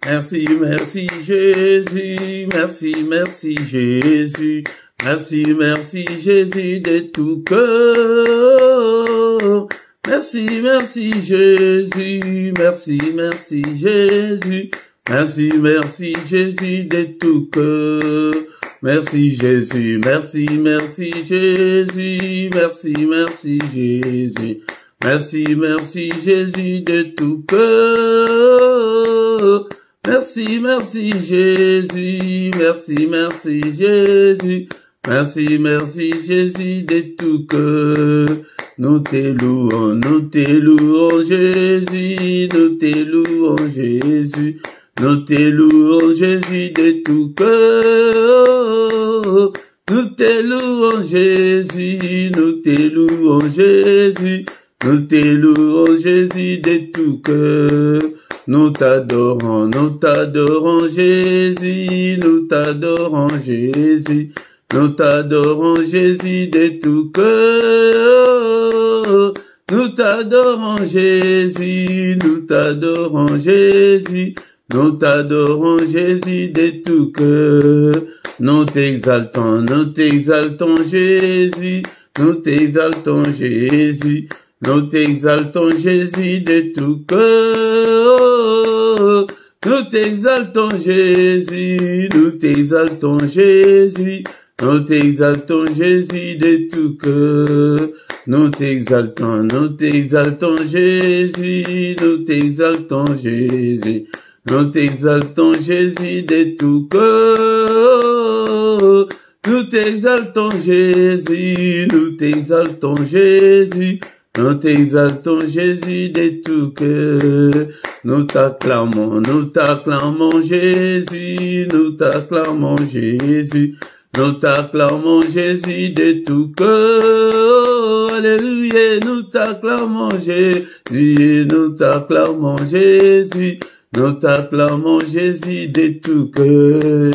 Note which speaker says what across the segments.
Speaker 1: Merci, merci Jésus, merci, merci Jésus, merci, merci Jésus de tout cœur. Merci, merci Jésus, merci, merci Jésus, merci, merci Jésus de tout cœur. Merci Jésus, merci, merci Jésus, merci, merci Jésus, merci, merci Jésus de tout cœur. Merci, merci Jésus, merci, merci Jésus, merci, merci Jésus de tout cœur. Nous te louons Jésus, nous te louons Jésus, nous te louons Jésus de tout cœur. Nous te louons Jésus, nous te louons Jésus, nous te louons Jésus de tout cœur. Nous t'adorons Jésus, nous t'adorons Jésus, nous t'adorons Jésus de tout cœur. Nous t'adorons Jésus, nous t'adorons Jésus, nous t'adorons Jésus de tout cœur. Nous t'exaltons Jésus, nous t'exaltons Jésus, nous t'exaltons Jésus de tout cœur. Nous t'exaltons Jésus, nous t'exaltons Jésus, nous t'exaltons Jésus de tout cœur. Nous t'exaltons Jésus, nous t'exaltons Jésus, nous t'exaltons Jésus de tout cœur. Nous t'exaltons Jésus, nous t'exaltons Jésus, nous t'exaltons Jésus de tout cœur. Nous t'acclamons Jésus, nous t'acclamons Jésus, nous t'acclamons Jésus de tout cœur. Alléluia, nous t'acclamons Jésus, nous t'acclamons Jésus, nous t'acclamons Jésus de tout cœur.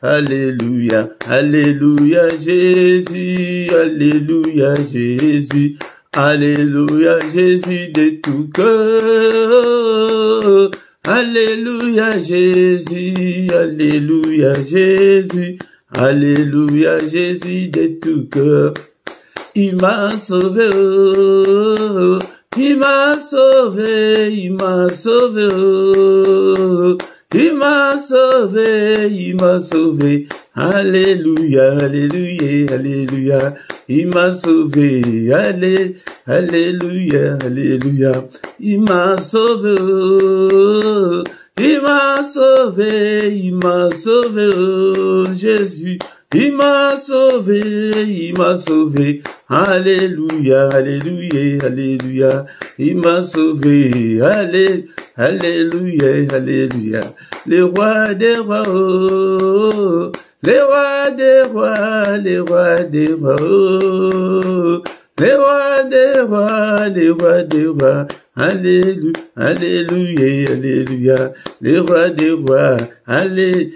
Speaker 1: Alléluia, alléluia Jésus, alléluia Jésus, alléluia Jésus de tout cœur. Alléluia Jésus, alléluia Jésus, alléluia Jésus de tout cœur. Il m'a sauvé, oh, il m'a sauvé, il m'a sauvé, oh, il m'a sauvé, il m'a sauvé. Alléluia, alléluia, alléluia. Il m'a sauvé, alléluia, alléluia. Il m'a sauvé, oh, il m'a sauvé, il m'a sauvé, oh, Jésus. Il m'a sauvé, alléluia, alléluia, alléluia. Il m'a sauvé, alléluia, alléluia. Le roi des rois, oh, les rois des rois, les rois des rois, oh, les rois des rois, les rois des rois. Alléluia, alléluia, alléluia. Les rois des rois, alléluia,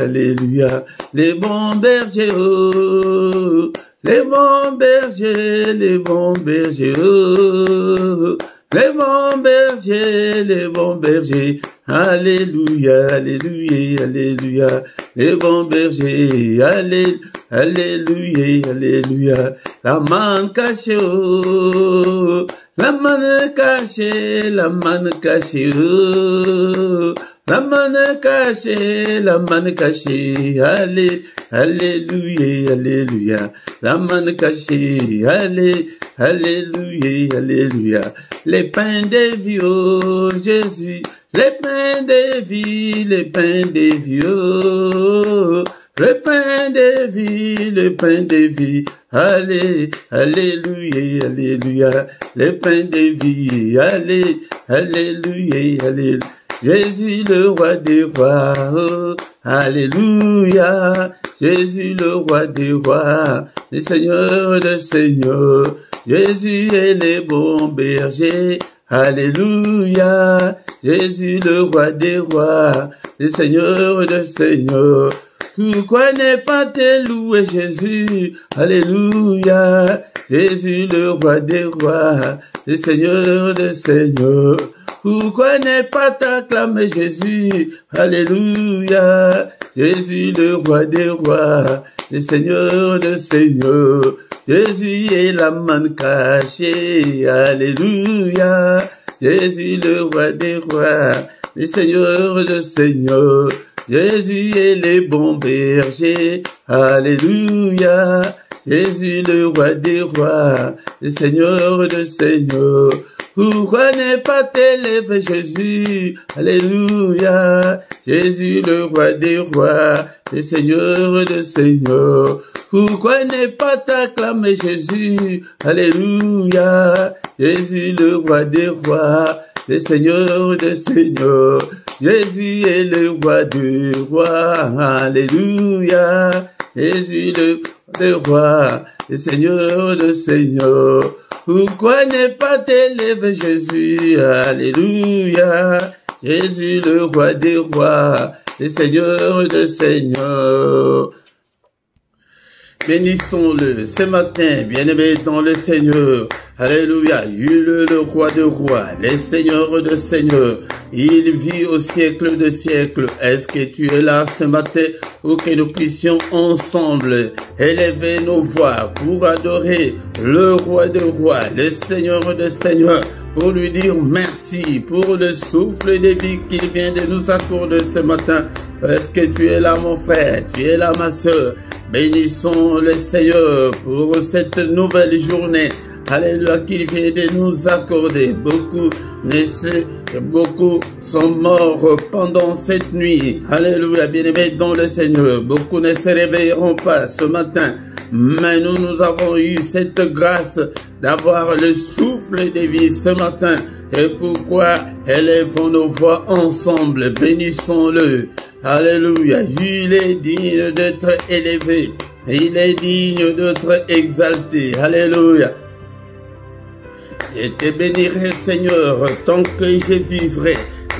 Speaker 1: alléluia. Les bons bergers, oh, les bons bergers, les bons bergers, oh, les bons bergers, les bons bergers. Alléluia, alléluia, alléluia. Les bons bergers, alléluia, alléluia. La manne cachée, oh, la manne cachée, la manne cachée, oh, la manne cachée, la manne cachée, alléluia, alléluia. La manne cachée, alléluia, alléluia. Les pains des vies, oh, Jésus, les pains des vies, les pains des vies, oh, le pain de vie, le pain de vie, alléluia, alléluia, le pain de vie, alléluia, alléluia. Jésus le roi des rois, oh, alléluia, Jésus le roi des rois, le Seigneur des seigneurs, Jésus est le bon berger, alléluia, Jésus le roi des rois, le Seigneur des seigneurs. Pourquoi ne pas te louer Jésus, alléluia, Jésus le roi des rois, le Seigneur des seigneurs. Pourquoi ne pas t'acclamer Jésus? Alléluia. Jésus le roi des rois, le Seigneur des seigneurs. Jésus est la manne cachée. Alléluia. Jésus le roi des rois, le Seigneur des seigneurs. Jésus est le bon berger. Alléluia. Jésus le roi des rois, le Seigneur des seigneurs. Pourquoi ne pas t'élever Jésus? Alléluia. Jésus le roi des rois, le Seigneur des seigneurs. Pourquoi ne pas t'acclamer Jésus? Alléluia. Jésus le roi des rois, le Seigneur des seigneurs. Jésus est le roi des rois. Alléluia. Jésus le roi, le Seigneur des seigneurs. Pourquoi ne pas t'élever Jésus? Alléluia. Jésus le roi des rois, le Seigneur des seigneurs. Bénissons-le ce matin, bien-aimé dans le Seigneur. Alléluia. Il est le roi des rois, le Seigneur des seigneurs. Il vit au siècle de siècles. Est-ce que tu es là ce matin pour que nous puissions ensemble élever nos voix pour adorer le roi des rois, le Seigneur des seigneurs, pour lui dire merci pour le souffle de vie qu'il vient de nous accorder ce matin. Est-ce que tu es là mon frère, tu es là ma soeur? Bénissons le Seigneur pour cette nouvelle journée. Alléluia, qu'il vient de nous accorder. Beaucoup sont morts pendant cette nuit. Alléluia, bien-aimés dans le Seigneur. Beaucoup ne se réveilleront pas ce matin. Mais nous avons eu cette grâce d'avoir le souffle de vie ce matin. C'est pourquoi élevons nos voix ensemble. Bénissons-le. Alléluia. Il est digne d'être élevé. Il est digne d'être exalté. Alléluia. Je te bénirai, Seigneur, tant que je vivrai.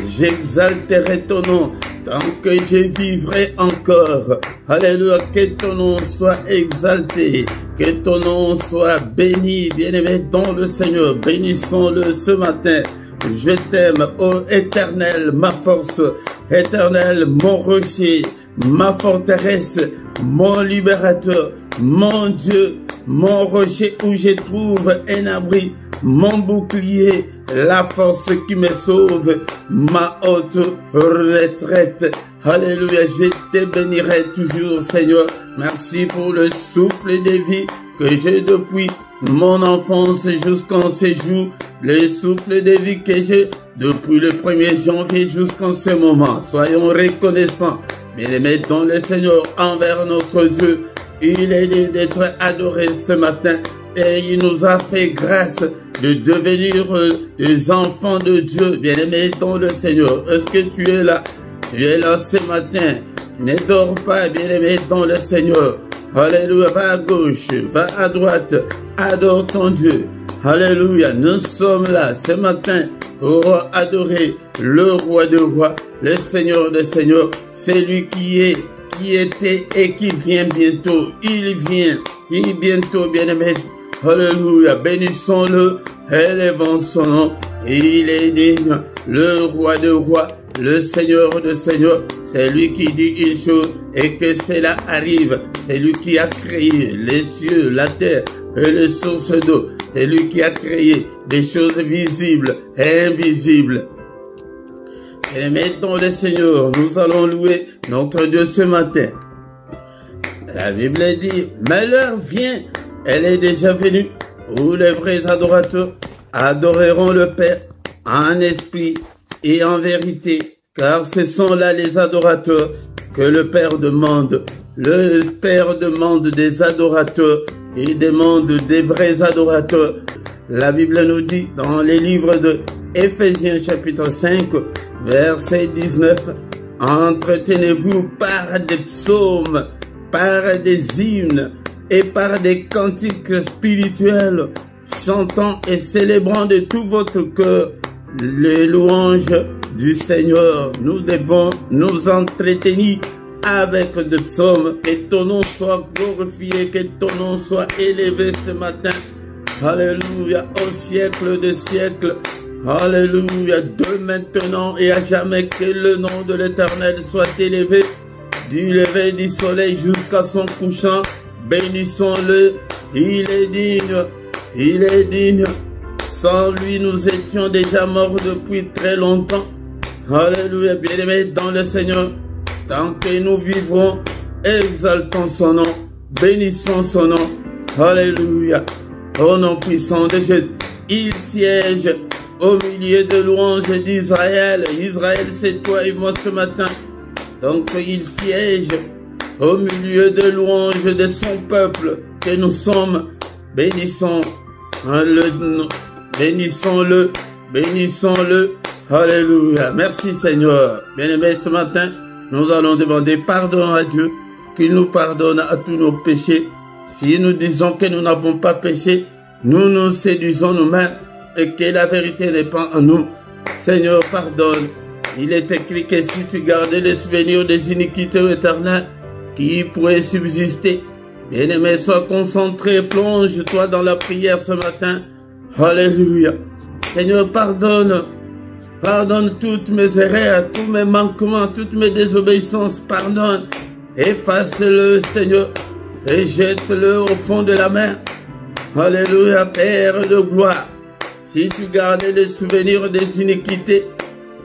Speaker 1: J'exalterai ton nom tant que je vivrai encore. Alléluia, que ton nom soit exalté, que ton nom soit béni, bien-aimé dans le Seigneur. Bénissons-le ce matin. Je t'aime, ô Éternel, ma force, Éternel, mon rocher, ma forteresse, mon libérateur, mon Dieu, mon rocher où je trouve un abri, mon bouclier, la force qui me sauve, ma haute retraite. Alléluia, je te bénirai toujours, Seigneur. Merci pour le souffle de vie que j'ai depuis mon enfance jusqu'en ce jour. Le souffle de vie que j'ai depuis le 1er janvier jusqu'en ce moment. Soyons reconnaissants, bien-aimés dans le Seigneur, envers notre Dieu. Il est digne d'être adoré ce matin et il nous a fait grâce de devenir des enfants de Dieu, bien-aimés dans le Seigneur. Est-ce que tu es là? Tu es là ce matin. Ne dors pas, bien-aimé dans le Seigneur. Alléluia, va à gauche, va à droite, adore ton Dieu. Alléluia, nous sommes là ce matin pour adorer le roi des rois, le Seigneur des seigneurs, celui qui est, qui était et qui vient bientôt. Il vient bientôt, bien-aimé. Alléluia, bénissons-le, élevons son nom. Il est digne, le roi des rois, le Seigneur des seigneurs. C'est lui qui dit une chose et que cela arrive. C'est lui qui a créé les cieux, la terre et les sources d'eau. C'est lui qui a créé des choses visibles et invisibles. Et mettons le Seigneur, nous allons louer notre Dieu ce matin. La Bible dit, mais l'heure vient, elle est déjà venue, où les vrais adorateurs adoreront le Père en esprit et en vérité, car ce sont là les adorateurs que le Père demande. Le Père demande des adorateurs et demande des vrais adorateurs. La Bible nous dit dans les livres de Éphésiens chapitre 5, verset 19, entretenez-vous par des psaumes, par des hymnes et par des cantiques spirituels, chantant et célébrant de tout votre cœur les louanges du Seigneur. Nous devons nous entretenir avec des psaumes. Que ton nom soit glorifié, que ton nom soit élevé ce matin. Alléluia, au siècle des siècles. Alléluia. De maintenant et à jamais, que le nom de l'Éternel soit élevé. Du lever du soleil jusqu'à son couchant. Bénissons-le. Il est digne. Il est digne. Sans lui, nous étions déjà morts depuis très longtemps. Alléluia. Bien-aimés dans le Seigneur. Tant que nous vivrons, exaltons son nom. Bénissons son nom. Alléluia. Au nom puissant de Jésus. Il siège au milieu de louanges d'Israël. Israël, c'est toi et moi ce matin. Donc il siège au milieu de louanges de son peuple que nous sommes. Bénissons-le, bénissons-le, bénissons-le. Alléluia. Merci Seigneur. Bien-aimés, ce matin, nous allons demander pardon à Dieu, qu'il nous pardonne à tous nos péchés. Si nous disons que nous n'avons pas péché, nous nous séduisons nous-mêmes et que la vérité n'est pas en nous. Seigneur, pardonne. Il est écrit que si tu gardais les souvenirs des iniquités éternelles qui pourraient subsister, bien-aimé, sois concentré, plonge-toi dans la prière ce matin. Alléluia. Seigneur, pardonne. Pardonne toutes mes erreurs, tous mes manquements, toutes mes désobéissances. Pardonne. Efface-le, Seigneur, et jette-le au fond de la mer. Alléluia, Père de gloire. Si tu gardais les souvenirs des iniquités,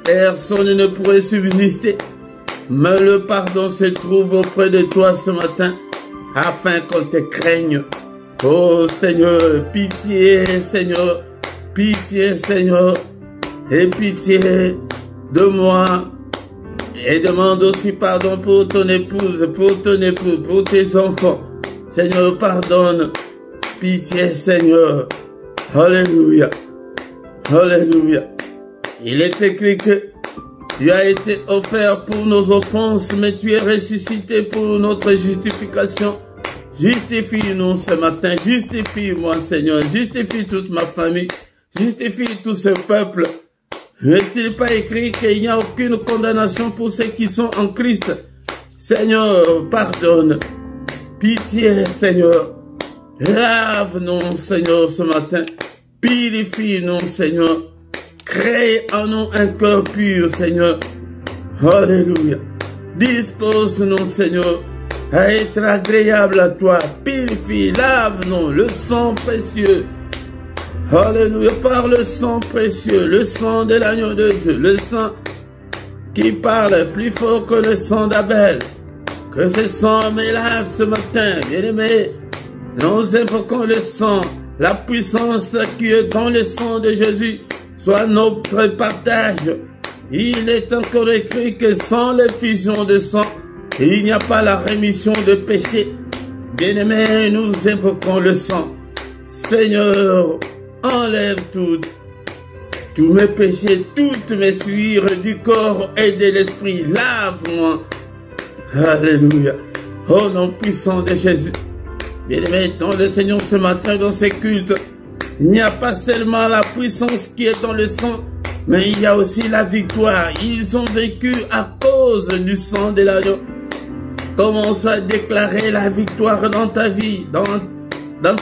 Speaker 1: personne ne pourrait subsister. Mais le pardon se trouve auprès de toi ce matin, afin qu'on te craigne. Oh Seigneur, pitié Seigneur, pitié Seigneur, et pitié de moi. Et demande aussi pardon pour ton épouse, pour ton époux, pour tes enfants. Seigneur, pardonne. Pitié Seigneur. Alléluia. Alléluia. Il est écrit que tu as été offert pour nos offenses, mais tu es ressuscité pour notre justification. Justifie-nous ce matin. Justifie-moi, Seigneur. Justifie toute ma famille. Justifie tout ce peuple. N'est-il pas écrit qu'il n'y a aucune condamnation pour ceux qui sont en Christ? Seigneur, pardonne. Pitié, Seigneur. Lave-nous, Seigneur, ce matin. Purifie-nous, Seigneur. Crée en nous un cœur pur, Seigneur. Alléluia. Dispose-nous, Seigneur, à être agréable à toi. Purifie, lave-nous, le sang précieux. Alléluia, par le sang précieux, le sang de l'agneau de Dieu, le sang qui parle plus fort que le sang d'Abel. Que ce sang me lave ce matin, bien-aimé. Nous invoquons le sang, la puissance qui est dans le sang de Jésus, soit notre partage. Il est encore écrit que sans l'effusion de sang, il n'y a pas la rémission de péché. Bien-aimé, nous invoquons le sang. Seigneur, enlève tous mes péchés, toutes mes souillures du corps et de l'esprit. Lave-moi. Alléluia. Au nom puissant de Jésus. Bien-aimé, dans le Seigneur ce matin, dans ces cultes, il n'y a pas seulement la puissance qui est dans le sang, mais il y a aussi la victoire. Ils ont vécu à cause du sang de l'agneau. Commence à déclarer la victoire dans ta vie, dans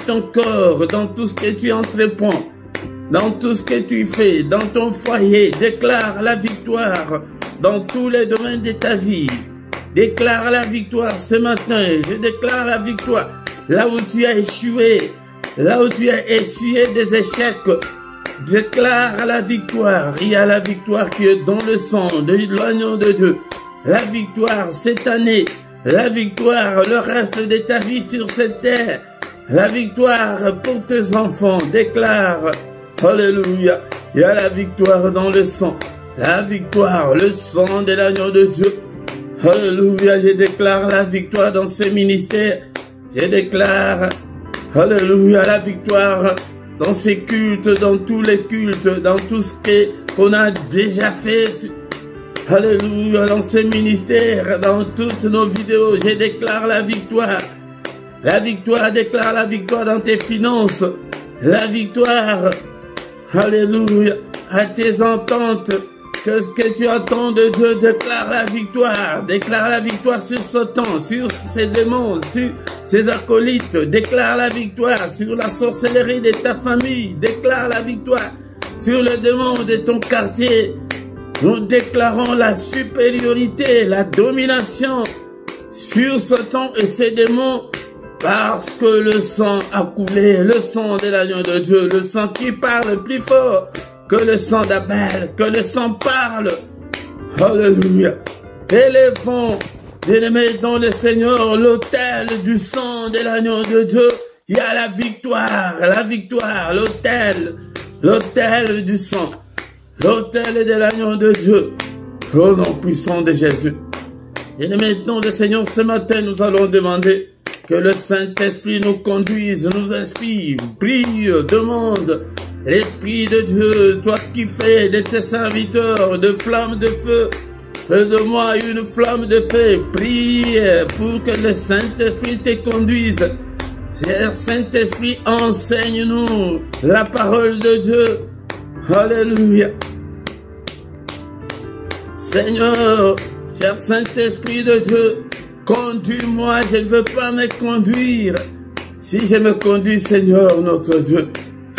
Speaker 1: ton corps, dans tout ce que tu entreprends, dans tout ce que tu fais, dans ton foyer. Déclare la victoire dans tous les domaines de ta vie. Déclare la victoire ce matin. Je déclare la victoire là où tu as échoué, là où tu as essuyé des échecs. Déclare la victoire. Il y a la victoire qui est dans le sang de l'agneau de Dieu. La victoire cette année. La victoire le reste de ta vie sur cette terre. La victoire pour tes enfants. Déclare. Alléluia. Il y a la victoire dans le sang. La victoire, le sang de l'agneau de Dieu. Alléluia. Je déclare la victoire dans ces ministères. Je déclare. Alléluia. La victoire dans ces cultes, dans tous les cultes, dans tout ce qu'on a déjà fait. Alléluia, dans ces ministères, dans toutes nos vidéos, je déclare la victoire. La victoire, déclare la victoire dans tes finances. La victoire, alléluia, à tes ententes. Qu'est-ce que tu attends de Dieu? Déclare la victoire. Déclare la victoire sur Satan, sur ses démons, sur ses acolytes. Déclare la victoire sur la sorcellerie de ta famille. Déclare la victoire sur le démon de ton quartier. Nous déclarons la supériorité, la domination sur Satan et ses démons, parce que le sang a coulé, le sang de l'agneau de Dieu, le sang qui parle plus fort que le sang d'Abel, que le sang parle. Alléluia. Élevons, bien-aimés dans le Seigneur, l'autel du sang de l'agneau de Dieu. Il y a la victoire, l'autel du sang, l'autel de l'agneau de Dieu. Au nom puissant de Jésus. Bien-aimés dans le Seigneur, ce matin, nous allons demander que le Saint-Esprit nous conduise, nous inspire, prie, demande. L'Esprit de Dieu, toi qui fais de tes serviteurs de flammes de feu, fais de moi une flamme de feu. Prie pour que le Saint-Esprit te conduise. Cher Saint-Esprit, enseigne-nous la parole de Dieu. Alléluia. Seigneur, cher Saint-Esprit de Dieu, conduis-moi, je ne veux pas me conduire. Si je me conduis, Seigneur, notre Dieu,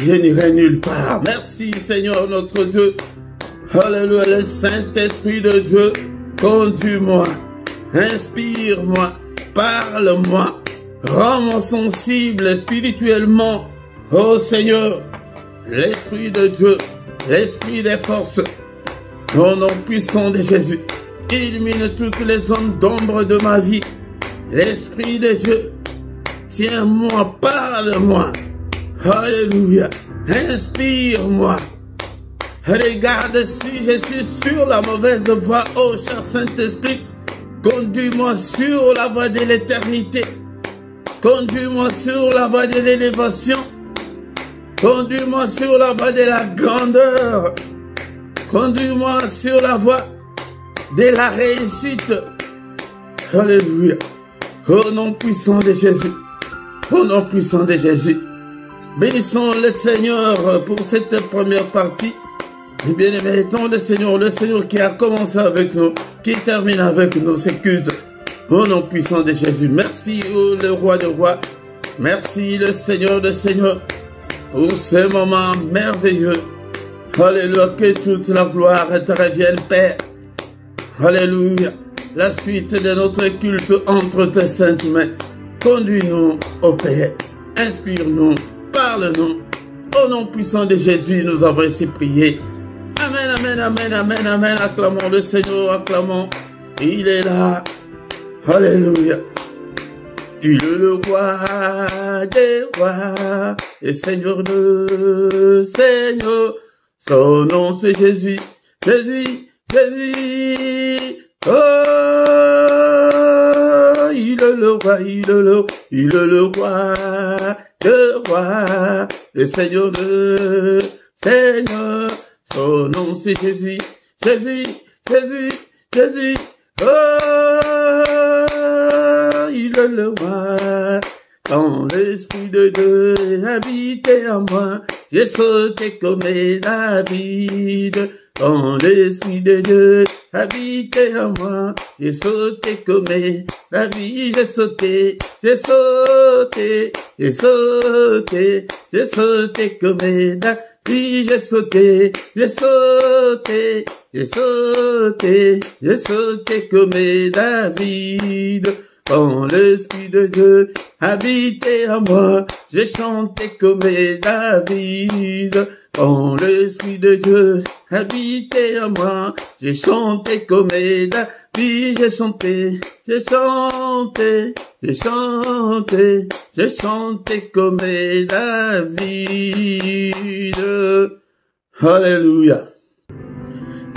Speaker 1: je n'irai nulle part. Merci, Seigneur, notre Dieu. Alléluia, le Saint-Esprit de Dieu, conduis-moi, inspire-moi, parle-moi, rends-moi sensible spirituellement. Oh Seigneur, l'Esprit de Dieu, l'Esprit des forces, au nom puissant de Jésus, illumine toutes les zones d'ombre de ma vie. L'Esprit de Dieu, tiens-moi, parle-moi. Alléluia. Inspire-moi. Regarde si je suis sur la mauvaise voie. Oh, cher Saint-Esprit, conduis-moi sur la voie de l'éternité. Conduis-moi sur la voie de l'élévation. Conduis-moi sur la voie de la grandeur. Conduis-moi sur la voie de la réussite. Alléluia. Au nom puissant de Jésus. Au nom puissant de Jésus. Bénissons le Seigneur pour cette première partie. Et bien aimé, dans le Seigneur qui a commencé avec nous, qui termine avec nous, c'est culte. Au nom puissant de Jésus. Merci, oh, le roi de rois. Merci, le Seigneur de seigneurs, pour ce moment merveilleux. Alléluia, que toute la gloire te revienne, Père. Alléluia. La suite de notre culte entre tes saintes mains. Conduis-nous, ô Père. Inspire-nous. Parle-nous. Au nom puissant de Jésus, nous avons ainsi prié. Amen, amen, amen, amen, amen. Acclamons le Seigneur, acclamons. Il est là. Alléluia. Il est le roi des rois et Seigneur de Seigneur. Son nom c'est Jésus, Jésus, Jésus. Oh, il est le roi, il est le roi de roi, le Seigneur de Seigneur. Son nom c'est Jésus, Jésus, Jésus, Jésus. Oh, il est le roi. Quand l'Esprit de Dieu habitait en moi, j'ai sauté comme David. Quand l'Esprit de Dieu habitait en moi, j'ai sauté comme David. J'ai sauté, j'ai sauté, j'ai sauté, j'ai sauté comme David. J'ai sauté, j'ai sauté, j'ai sauté, j'ai sauté comme David. Quand l'Esprit de Dieu habitait en moi, j'ai chanté comme David. Quand l'Esprit de Dieu habitait en moi, j'ai chanté comme David. J'ai chanté, j'ai chanté, j'ai chanté, j'ai chanté comme David. Alléluia.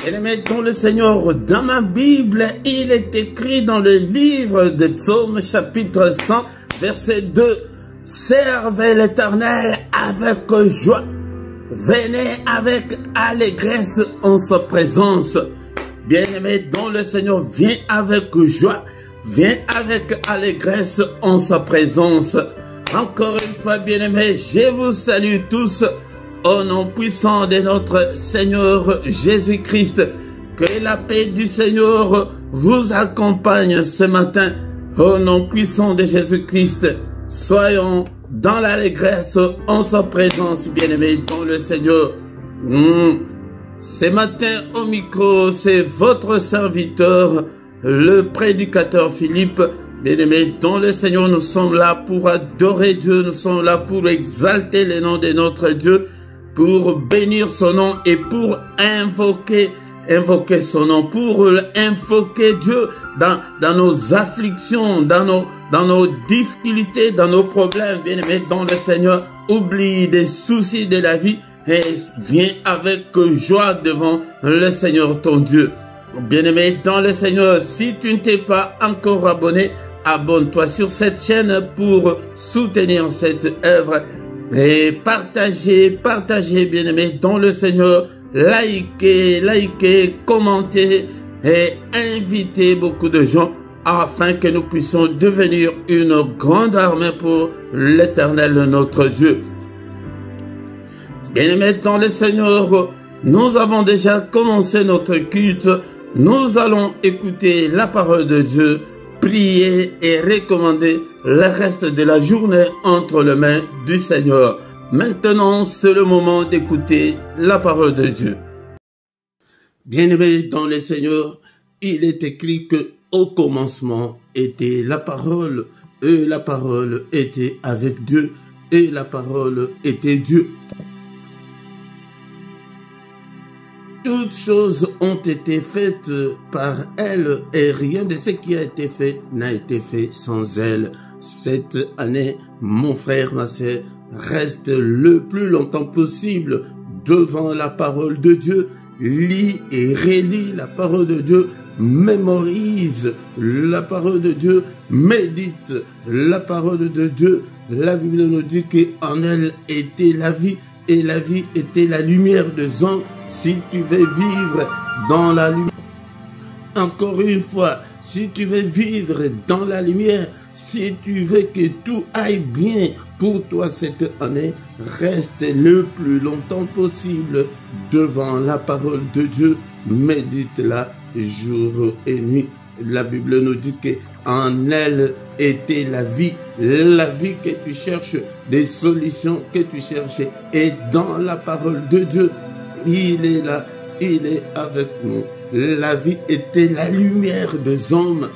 Speaker 1: Bien-aimés dans le Seigneur, dans ma Bible, il est écrit dans le livre de Psaume chapitre 100, verset 2, « Servez l'Éternel avec joie, venez avec allégresse en sa présence. » Bien-aimés dans le Seigneur, viens avec joie, viens avec allégresse en sa présence. Encore une fois, bien-aimés, je vous salue tous. Au nom puissant de notre Seigneur Jésus-Christ, que la paix du Seigneur vous accompagne ce matin. Au nom puissant de Jésus-Christ, soyons dans l'allégresse en sa présence, bien-aimés dans le Seigneur. Ce matin au micro, c'est votre serviteur, le prédicateur Philippe. Bien-aimés, dans le Seigneur, nous sommes là pour adorer Dieu, nous sommes là pour exalter le nom de notre Dieu, pour bénir son nom et pour invoquer son nom, pour invoquer Dieu dans nos afflictions, dans nos difficultés, dans nos problèmes. Bien-aimés, dans le Seigneur, oublie des soucis de la vie et viens avec joie devant le Seigneur ton Dieu. Bien-aimé dans le Seigneur, si tu ne t'es pas encore abonné, abonne-toi sur cette chaîne pour soutenir cette œuvre et partagez, bien-aimé dans le Seigneur, likez, commentez et invitez beaucoup de gens afin que nous puissions devenir une grande armée pour l'Éternel notre Dieu. Bien-aimés dans le Seigneur, nous avons déjà commencé notre culte. Nous allons écouter la parole de Dieu, prier et recommander le reste de la journée entre les mains du Seigneur. Maintenant, c'est le moment d'écouter la parole de Dieu. Bien-aimés dans le Seigneur, il est écrit que au commencement était la parole, et la parole était avec Dieu, et la parole était Dieu. Toutes choses ont été faites par elle et rien de ce qui a été fait n'a été fait sans elle. Cette année, mon frère, ma sœur, reste le plus longtemps possible devant la parole de Dieu. Lis et relis la parole de Dieu. Mémorise la parole de Dieu. Médite la parole de Dieu. La Bible nous dit qu'en elle était la vie et la vie était la lumière des hommes. Si tu veux vivre dans la lumière, encore une fois, si tu veux vivre dans la lumière, si tu veux que tout aille bien pour toi cette année, reste le plus longtemps possible devant la parole de Dieu. Médite-la jour et nuit. La Bible nous dit qu'en elle était la vie que tu cherches, des solutions que tu cherches, et dans la parole de Dieu. Il est là, il est avec nous. La vie était la lumière des hommes.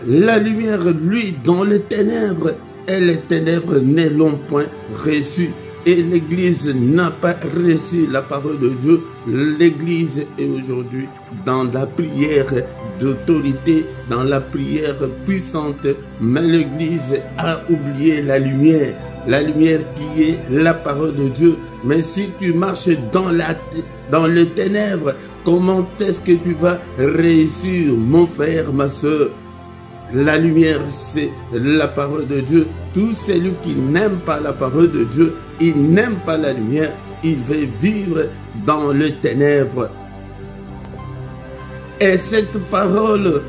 Speaker 1: La lumière, lui, dans les ténèbres, et les ténèbres ne l'ont point reçu. Et l'Église n'a pas reçu la parole de Dieu. L'Église est aujourd'hui dans la prière d'autorité, dans la prière puissante, mais l'Église a oublié la lumière qui est la parole de Dieu. Mais si tu marches dans les ténèbres, comment est-ce que tu vas réussir, mon frère, ma soeur? La lumière, c'est la parole de Dieu. Tout celui qui n'aime pas la parole de Dieu, il n'aime pas la lumière, il veut vivre dans les ténèbres. Et cette parole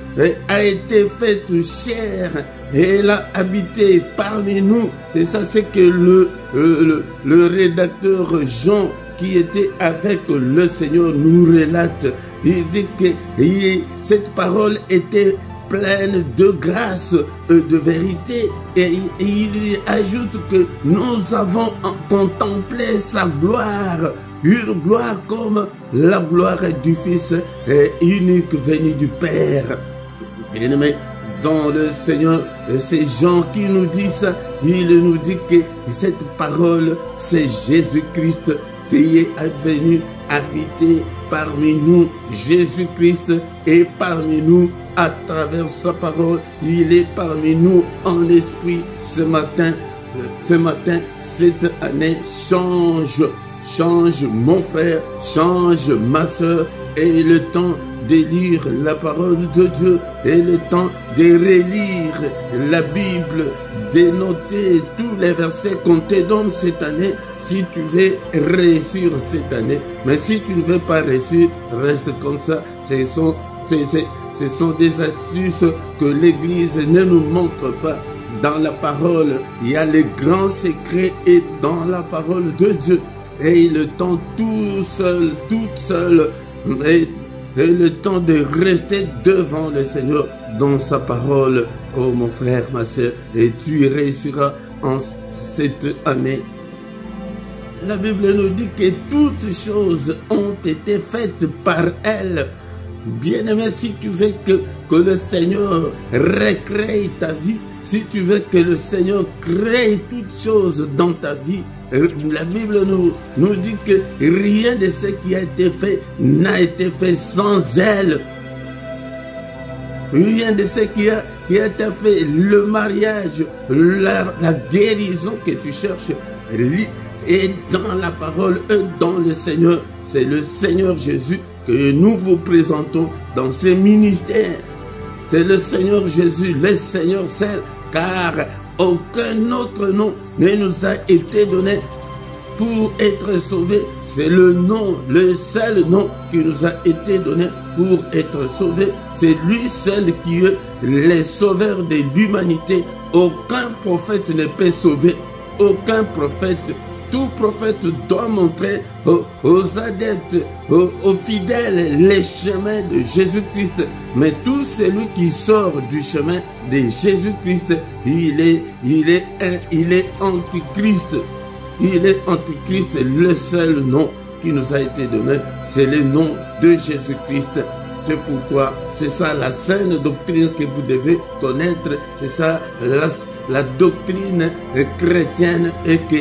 Speaker 1: a été faite chair et elle a habité parmi nous. C'est ça, c'est que le rédacteur Jean qui était avec le Seigneur nous relate. Il dit que cette parole était pleine de grâce et de vérité. Et il ajoute que nous avons contemplé sa gloire. Une gloire comme la gloire du Fils unique venu du Père. Bien-aimé, dans le Seigneur, c'est Jean qui nous dit ça. Il nous dit que cette parole, c'est Jésus-Christ qui est venu habiter parmi nous. Jésus-Christ est parmi nous à travers sa parole. Il est parmi nous en esprit ce matin. Cette année change. Change mon frère, change ma soeur, et le temps de lire la parole de Dieu, et le temps de relire la Bible, de noter tous les versets qu'on te donne cette année, si tu veux réussir cette année. Mais si tu ne veux pas réussir, reste comme ça. Ce sont des astuces que l'Église ne nous montre pas. Dans la parole, il y a les grands secrets, et dans la parole de Dieu. Et le temps toute seule, et le temps de rester devant le Seigneur dans sa parole. Oh mon frère, ma soeur, et tu réussiras en cette année La Bible nous dit que toutes choses ont été faites par elle. Bien-aimé, si tu veux que le Seigneur recrée ta vie, si tu veux que le Seigneur crée toutes choses dans ta vie, la Bible nous dit que rien de ce qui a été fait n'a été fait sans elle. Rien de ce qui a été fait, le mariage, la guérison que tu cherches, est dans la parole, dans le Seigneur. C'est le Seigneur Jésus que nous vous présentons dans ce ministère. C'est le Seigneur Jésus, le Seigneur seul, car aucun autre nom ne nous a été donné pour être sauvés. C'est le nom, le seul nom qui nous a été donné pour être sauvés. C'est lui seul qui est le sauveur de l'humanité. Aucun prophète ne peut sauver. Aucun prophète. Tout prophète doit montrer aux adeptes, aux fidèles, les chemins de Jésus-Christ. Mais tout celui qui sort du chemin de Jésus-Christ, il est antichrist. Il est antichrist. Le seul nom qui nous a été donné, c'est le nom de Jésus-Christ. C'est pourquoi, c'est ça la saine doctrine que vous devez connaître. C'est ça la doctrine chrétienne, et que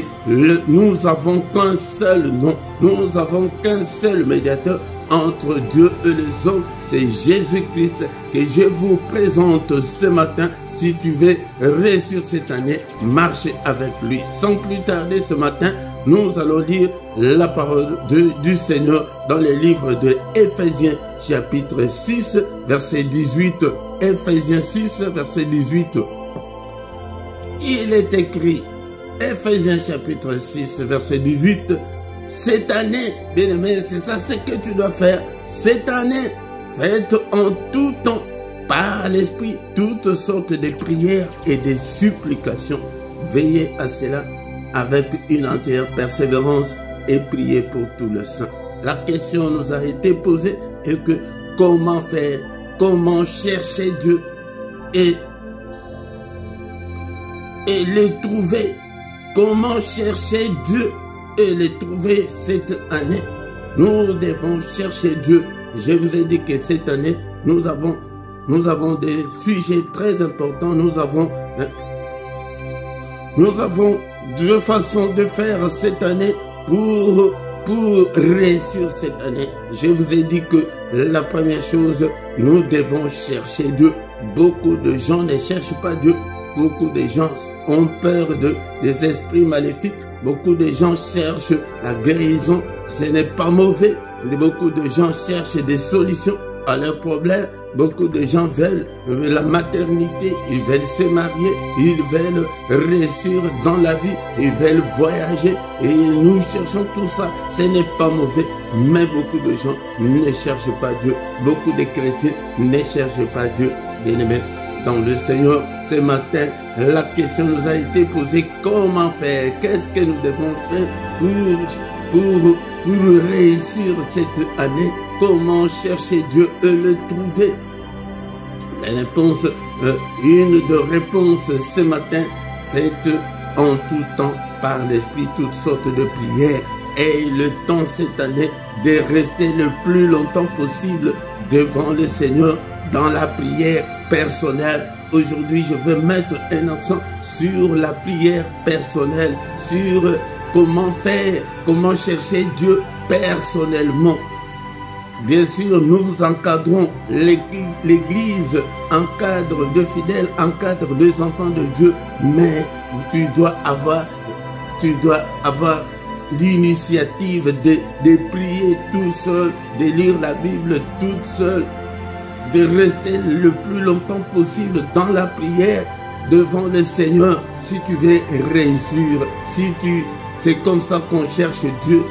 Speaker 1: nous avons qu'un seul nom, nous avons qu'un seul médiateur entre Dieu et les hommes, c'est Jésus-Christ que je vous présente ce matin. Si tu veux réussir cette année, marcher avec lui. Sans plus tarder ce matin, nous allons lire la parole du Seigneur dans les livres de Éphésiens chapitre 6, verset 18. Éphésiens 6, verset 18. Il est écrit, Éphésiens chapitre 6, verset 18, cette année, bien-aimé, c'est ça ce que tu dois faire. Cette année, faites en tout temps, par l'Esprit, toutes sortes de prières et de supplications. Veillez à cela avec une entière persévérance et priez pour tout le saint. La question nous a été posée est que comment faire, comment chercher Dieu et les trouver. Comment chercher Dieu et les trouver cette année? Nous devons chercher Dieu. Je vous ai dit que cette année, nous avons des sujets très importants. Nous avons deux façons de faire cette année pour réussir cette année. Je vous ai dit que la première chose, nous devons chercher Dieu. Beaucoup de gens ne cherchent pas Dieu. Beaucoup de gens ont peur des esprits maléfiques. Beaucoup de gens cherchent la guérison. Ce n'est pas mauvais. Beaucoup de gens cherchent des solutions à leurs problèmes. Beaucoup de gens veulent la maternité. Ils veulent se marier. Ils veulent réussir dans la vie. Ils veulent voyager. Et nous cherchons tout ça. Ce n'est pas mauvais. Mais beaucoup de gens ne cherchent pas Dieu. Beaucoup de chrétiens ne cherchent pas Dieu. Bien-aimés dans le Seigneur, ce matin, la question nous a été posée, comment faire? Qu'est-ce que nous devons faire pour réussir cette année? Comment chercher Dieu et le trouver? La réponse, une de réponses ce matin, faites en tout temps par l'Esprit toutes sortes de prières. Et le temps cette année de rester le plus longtemps possible devant le Seigneur dans la prière personnelle. Aujourd'hui, je veux mettre un accent sur la prière personnelle, sur comment faire, comment chercher Dieu personnellement. Bien sûr, nous vous encadrons, l'Église encadre de fidèles, encadre des enfants de Dieu, mais tu dois avoir l'initiative de prier tout seul, de lire la Bible toute seule, de rester le plus longtemps possible dans la prière devant le Seigneur si tu veux réussir. C'est comme ça qu'on cherche Dieu.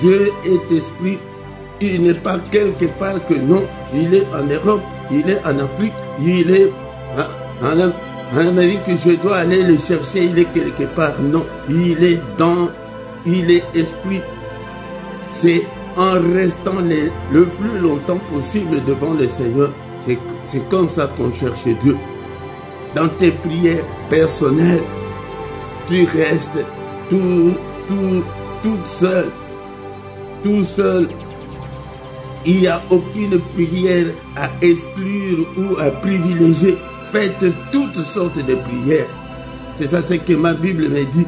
Speaker 1: Dieu est esprit. Il n'est pas quelque part que non. Il est en Europe, il est en Afrique, il est en Amérique. Je dois aller le chercher, il est quelque part. Non, il est esprit. C'est en restant le plus longtemps possible devant le Seigneur. C'est comme ça qu'on cherche Dieu. Dans tes prières personnelles, tu restes toute seule, tout seul. Il n'y a aucune prière à exclure ou à privilégier. Faites toutes sortes de prières. C'est ça ce que ma Bible me dit.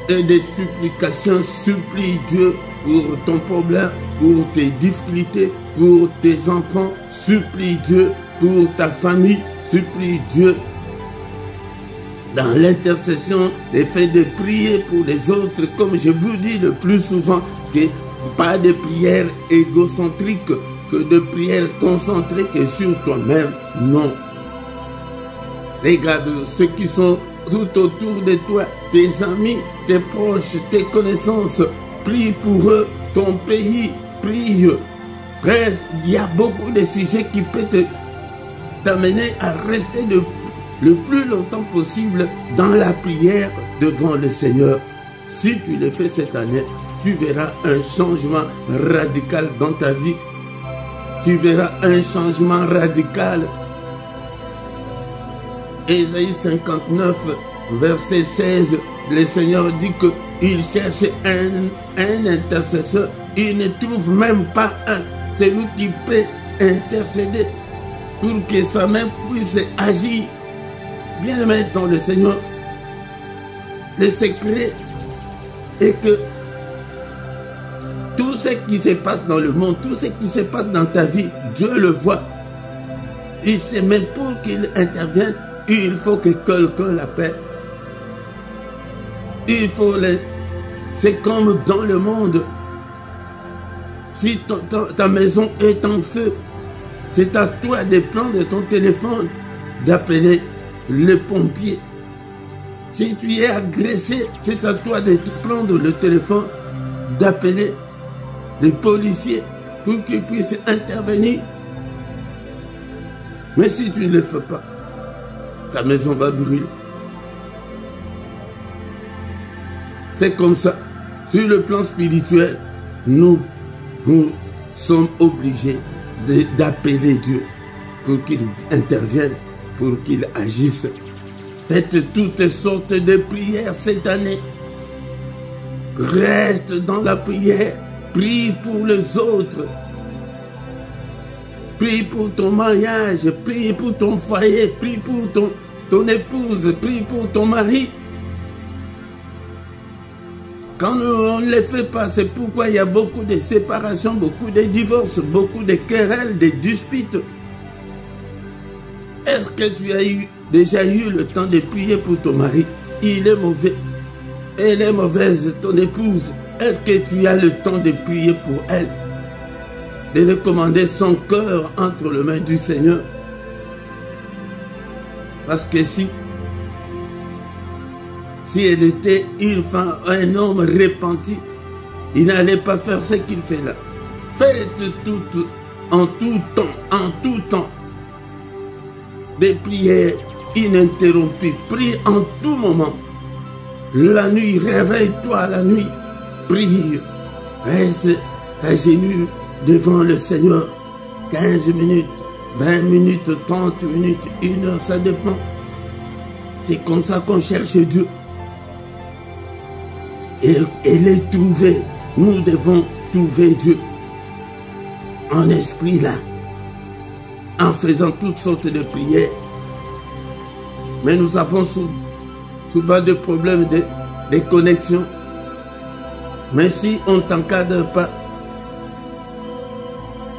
Speaker 1: Et des supplications, supplie Dieu pour ton problème, pour tes difficultés, pour tes enfants. Supplie Dieu pour ta famille. Supplie Dieu dans l'intercession, le fait de prier pour les autres, comme je vous dis le plus souvent, que pas de prière égocentrique, que de prière concentrée que sur toi-même. Non. Regarde ceux qui sont tout autour de toi, tes amis, tes proches, tes connaissances. Prie pour eux, ton pays, prie. Reste, il y a beaucoup de sujets qui peuvent t'amener à rester le plus longtemps possible dans la prière devant le Seigneur. Si tu le fais cette année, tu verras un changement radical dans ta vie. Tu verras un changement radical. Ésaïe 59, verset 16, le Seigneur dit qu'il cherche un intercesseur. Il ne trouve même pas un. C'est lui qui peut intercéder pour que sa main puisse agir. Bien-aimé dans le Seigneur, le secret est que tout ce qui se passe dans le monde, tout ce qui se passe dans ta vie, Dieu le voit. Il sait même pour qu'il intervienne, il faut que quelqu'un l'appelle. Il faut c'est comme dans le monde. Si ta maison est en feu, c'est à toi de prendre ton téléphone, d'appeler le pompier. Si tu es agressé, c'est à toi de prendre le téléphone, d'appeler les policiers pour qu'ils puissent intervenir. Mais si tu ne le fais pas, ta maison va brûler. C'est comme ça. Sur le plan spirituel, nous sommes obligés d'appeler Dieu pour qu'il intervienne, pour qu'il agisse. Faites toutes sortes de prières cette année. Reste dans la prière. Prie pour les autres. Prie pour ton mariage. Prie pour ton foyer. Prie pour ton épouse. Prie pour ton mari. Quand on ne le fait pas, c'est pourquoi il y a beaucoup de séparations, beaucoup de divorces, beaucoup de querelles, de disputes. Est-ce que tu as déjà eu le temps de prier pour ton mari? Il est mauvais. Elle est mauvaise, ton épouse. Est-ce que tu as le temps de prier pour elle? De recommander son cœur entre les mains du Seigneur? Parce que si elle était une femme, un homme repenti, il n'allait pas faire ce qu'il fait là. Faites tout, en tout temps, des prières ininterrompues. Prie en tout moment. La nuit, réveille-toi la nuit. Prie. Reste à genoux devant le Seigneur. 15 minutes, 20 minutes, 30 minutes, 1 heure, ça dépend. C'est comme ça qu'on cherche Dieu. Et les trouver. Nous devons trouver Dieu en esprit là, en faisant toutes sortes de prières. Mais nous avons souvent des problèmes de connexion. Mais si on ne t'encadre pas,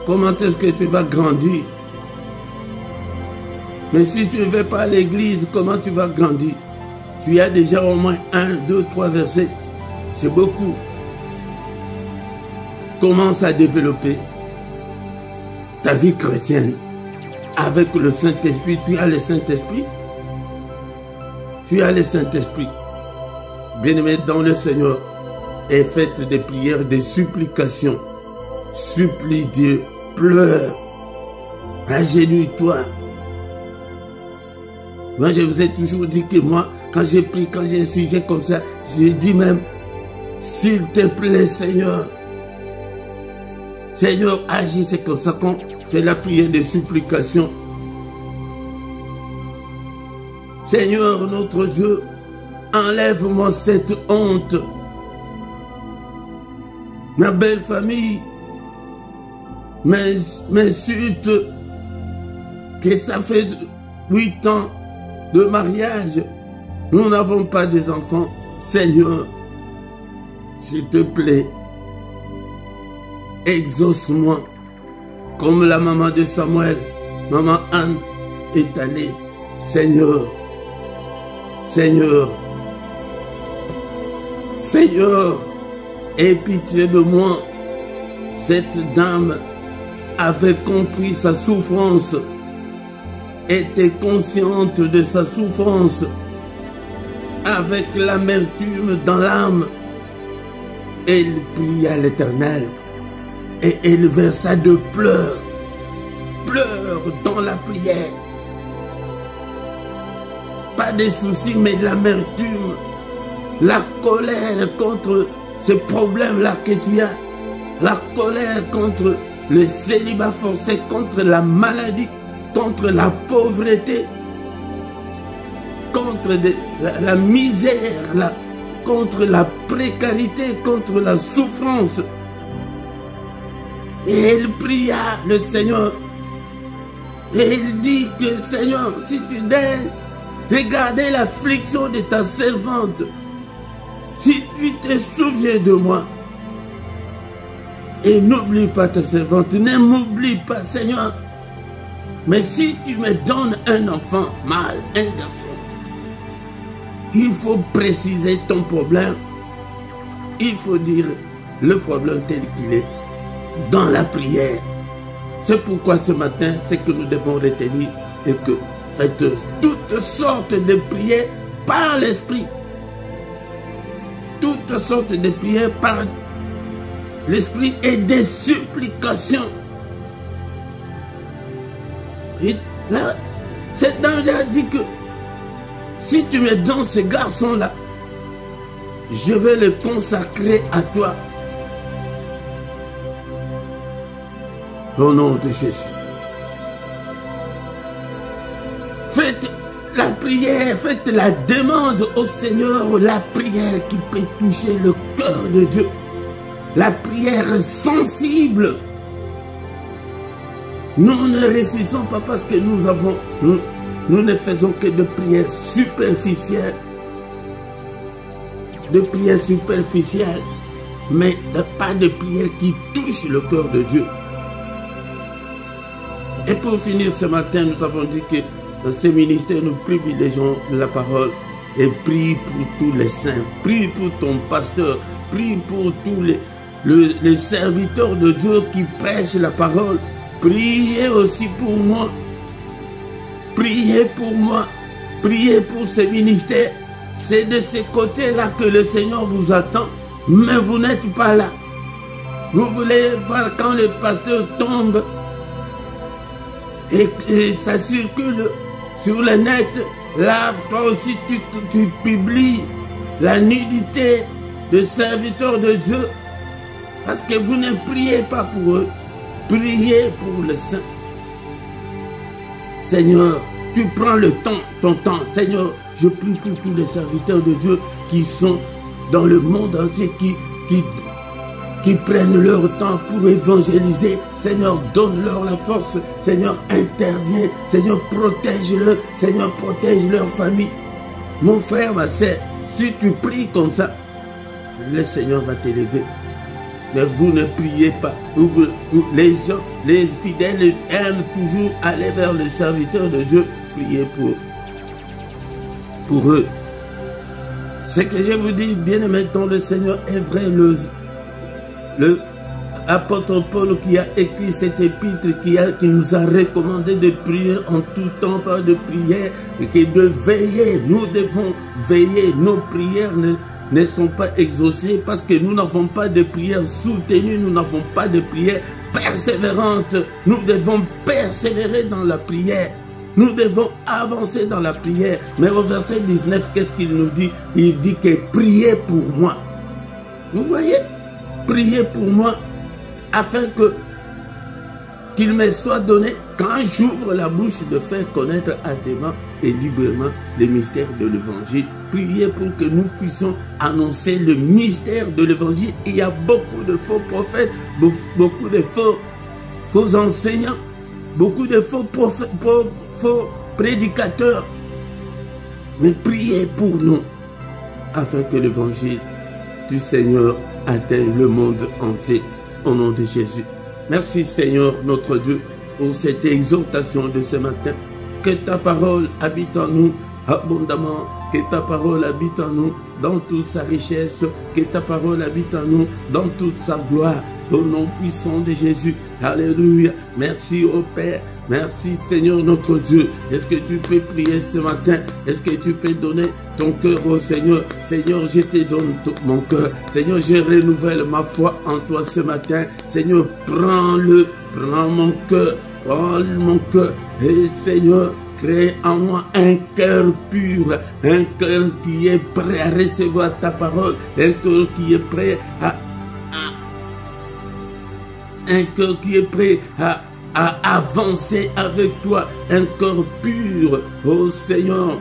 Speaker 1: comment est-ce que tu vas grandir? Mais si tu ne vas pas à l'église, comment tu vas grandir? Tu as déjà au moins 1, 2, 3 versets. C'est beaucoup. Commence à développer ta vie chrétienne avec le Saint-Esprit. Tu as le Saint-Esprit. Tu as le Saint-Esprit. Bien-aimé dans le Seigneur, et faites des prières, des supplications. Supplie Dieu, pleure, agenouille-toi. Moi, je vous ai toujours dit que moi, quand j'ai pris, quand j'ai un sujet comme ça, je dis même, s'il te plaît, Seigneur. Seigneur, agis, c'est comme ça qu'on fait la prière de supplication. Seigneur, notre Dieu, enlève-moi cette honte. ma belle famille m'insulte que ça fait 8 ans de mariage, nous n'avons pas des enfants. Seigneur, s'il te plaît, exauce-moi, comme la maman de Samuel, maman Anne est allée. Seigneur, Seigneur, Seigneur, aie pitié de moi. Cette dame avait compris sa souffrance, était consciente de sa souffrance, avec l'amertume dans l'âme. Elle pria l'Éternel et elle versa de pleurs dans la prière. Pas de soucis, mais de l'amertume, la colère contre ces problèmes-là que tu as, la colère contre le célibat forcé, contre la maladie, contre la pauvreté, contre la misère, contre la précarité, contre la souffrance. Et elle pria le Seigneur. Et il dit que Seigneur, si tu daignes regarder l'affliction de ta servante, si tu te souviens de moi, et n'oublie pas ta servante, ne m'oublie pas Seigneur, mais si tu me donnes un enfant mâle, un garçon, il faut préciser ton problème, il faut dire le problème tel qu'il est dans la prière. C'est pourquoi ce matin, c'est que nous devons retenir et que faites toutes sortes de prières par l'Esprit. Toutes sortes de prières par l'Esprit et des supplications. Et là, cet ange a dit que si tu me donnes ce garçon-là, je vais le consacrer à toi. Au nom de Jésus. Faites la prière, faites la demande au Seigneur, la prière qui peut toucher le cœur de Dieu. La prière sensible. Nous ne réussissons pas parce que nous ne faisons que de prières superficielles. De prières superficielles, mais pas de prières qui touchent le cœur de Dieu. Et pour finir ce matin, nous avons dit que dans ce ministère, nous privilégions la parole et prie pour tous les saints, prie pour ton pasteur, prie pour tous les serviteurs de Dieu qui prêchent la parole. Priez aussi pour moi. Priez pour moi. Priez pour ce ministère. C'est de ce côté-là que le Seigneur vous attend, mais vous n'êtes pas là. Vous voulez voir quand le pasteur tombe et ça circule sur le net. Là, toi aussi, tu publies la nudité de serviteurs de Dieu parce que vous ne priez pas pour eux. Priez pour le saint. Seigneur, tu prends le temps, ton temps. Seigneur, je prie pour tous les serviteurs de Dieu qui sont dans le monde entier, qui prennent leur temps pour évangéliser. Seigneur, donne-leur la force. Seigneur, interviens. Seigneur, protège-leur. Seigneur, protège leur famille. Mon frère, ma sœur, si tu pries comme ça, le Seigneur va t'élever. Mais vous ne priez pas. Les gens, les fidèles aiment toujours aller vers les serviteurs de Dieu. Priez pour eux. Ce que je vous dis, bien aimé, dans le Seigneur est vrai. Le apôtre Paul qui a écrit cette épître, qui nous a recommandé de prier en tout temps par de prière, et de veiller. Nous devons veiller. Nos prières ne sont pas exaucées parce que nous n'avons pas de prière soutenue, nous n'avons pas de prière persévérante. Nous devons persévérer dans la prière. Nous devons avancer dans la prière. Mais au verset 19, qu'est-ce qu'il nous dit? Il dit que priez pour moi. Vous voyez? Priez pour moi afin que qu'il me soit donné, quand j'ouvre la bouche, de faire connaître ardemment et librement les mystères de l'évangile. Priez pour que nous puissions annoncer le mystère de l'évangile. Il y a beaucoup de faux prophètes, beaucoup de faux enseignants, beaucoup de faux prédicateurs. Mais priez pour nous, afin que l'évangile du Seigneur atteigne le monde entier, au nom de Jésus. Merci Seigneur notre Dieu pour cette exhortation de ce matin. Que ta parole habite en nous abondamment, que ta parole habite en nous dans toute sa richesse, que ta parole habite en nous dans toute sa gloire, au nom puissant de Jésus. Alléluia. Merci au Père. Merci Seigneur notre Dieu. Est-ce que tu peux prier ce matin? Est-ce que tu peux donner ton cœur au Seigneur? Seigneur, je te donne tout mon cœur. Seigneur, je renouvelle ma foi en toi ce matin. Seigneur, prends-le, prends mon cœur, prends mon cœur. Et Seigneur, crée en moi un cœur pur, un cœur qui est prêt à recevoir ta parole, un cœur qui est prêt à avancer avec toi, un corps pur. Oh Seigneur,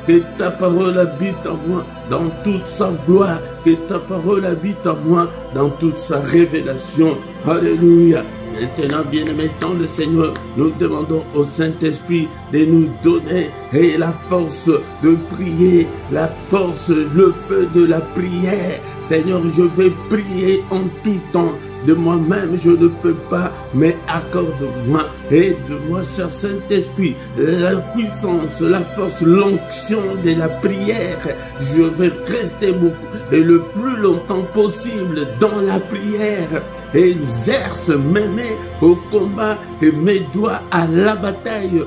Speaker 1: que ta parole habite en moi dans toute sa gloire, que ta parole habite en moi dans toute sa révélation. Alléluia. Maintenant, bien-aimé dans le Seigneur, nous demandons au Saint-Esprit de nous donner la force de prier, la force, le feu de la prière. Seigneur, je vais prier en tout temps. De moi-même, je ne peux pas, mais accorde-moi, aide-moi, cher Saint-Esprit, la puissance, la force, l'onction de la prière. Je vais rester beaucoup et le plus longtemps possible dans la prière. Exerce mes mains au combat et mes doigts à la bataille.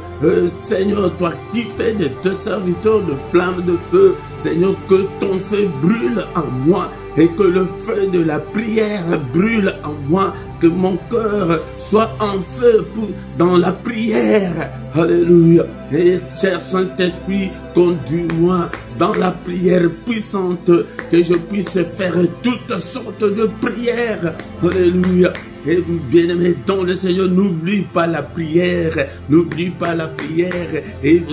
Speaker 1: Seigneur, toi qui fais de tes serviteurs de flammes de feu, Seigneur, que ton feu brûle en moi et que le feu de la prière brûle en moi, que mon cœur soit en feu dans la prière. Alléluia. Et cher Saint-Esprit, conduis-moi dans la prière puissante, que je puisse faire toutes sortes de prières. Alléluia. Et bien-aimé dans le Seigneur, n'oublie pas la prière, n'oublie pas la prière, et